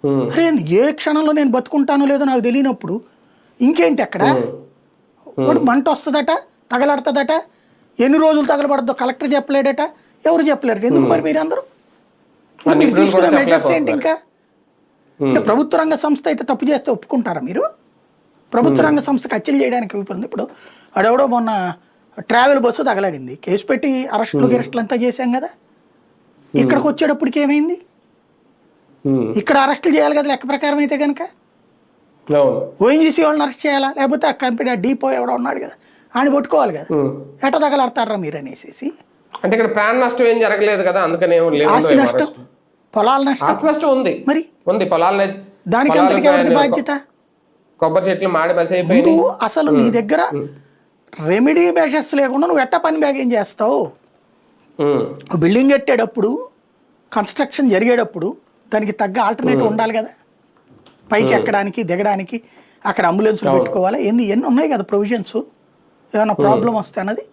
అరే ఏ క్షణంలో నేను బతుకుంటానో లేదో నాకు తెలియనప్పుడు ఇంకేంటి అక్కడ వాడు మంట వస్తుందట, తగలడుతుందట, ఎన్ని రోజులు తగలబడద్దో కలెక్టర్ చెప్పలేడట, ఎవరు చెప్పలేరు. ఎందుకు మరి మీరందరూ మీరు తీసుకునే మెజర్స్ ఏంటి? ఇంకా అంటే ప్రభుత్వ రంగ సంస్థ అయితే తప్పు చేస్తే ఒప్పుకుంటారా మీరు? ప్రభుత్వ రంగ సంస్థకు హత్యలు చేయడానికి ఇప్పుడు ఇప్పుడు అడెవడో మొన్న ట్రావెల్ బస్సు తగలాడింది, కేసు పెట్టి గిరెస్టులు అంతా చేశాం కదా. ఇక్కడికి వచ్చేటప్పటికి ఏమైంది? ఇక్కడ అరెస్టులు చేయాలి కదా లెక్క ప్రకారం అయితే కనుక. ఓఎన్జీసీ వాళ్ళని అరెస్ట్ చేయాలా, లేకపోతే ఆ కంపెనీ డీపో ఎవడో ఉన్నాడు కదా ఆయన పట్టుకోవాలి కదా. ఎట్ట తగలడతారా మీరు అనేసి. అంటే ఇక్కడ ప్రాణ నష్టం ఏం జరగలేదు కదా, అందుకని ఆస్తి నష్టం, పొలాల నష్టం ఉంది మరి ఉంది. పొలాల దానికి అంతటికి ఎవరిది బాధ్యత? కొబ్బరి చెట్లు మాడి బస్ అయిపోయి. అసలు నీ దగ్గర రెమెడీ మెషర్స్ లేకుండా నువ్వు ఎట్ట పని బ్యాగ్ ఏం చేస్తావు? బిల్డింగ్ కట్టేటప్పుడు, కన్స్ట్రక్షన్ జరిగేటప్పుడు దానికి తగ్గ ఆల్టర్నేటివ్ ఉండాలి కదా. పైకి ఎక్కడానికి దిగడానికి అక్కడ అంబులెన్స్లు పెట్టుకోవాలి, ఎన్ని ఉన్నాయి కదా ప్రొవిజన్స్. ఏమైనా ప్రాబ్లం వస్తే అన్నది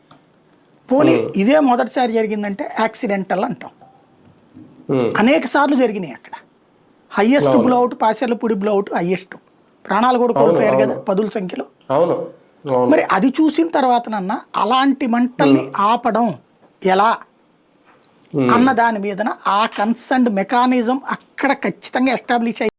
పోనీ ఇదే మొదటిసారి జరిగిందంటే యాక్సిడెంటల్ అంటాం. అనేక సార్లు జరిగినాయి అక్కడ. హయ్యెస్ట్ బ్లౌట్ పాసెర్లపూడి బ్లౌట్ హయ్యెస్ట్, ప్రాణాలు కూడా కోల్పోయారు కదా పదుల సంఖ్యలో. మరి అది చూసిన తర్వాతనన్నా అలాంటి మంటల్ని ఆపడం ఎలా అన్న దాని మీదన ఆ కన్సర్న్డ్ మెకానిజం అక్కడ ఖచ్చితంగా ఎస్టాబ్లిష్ అయ్యి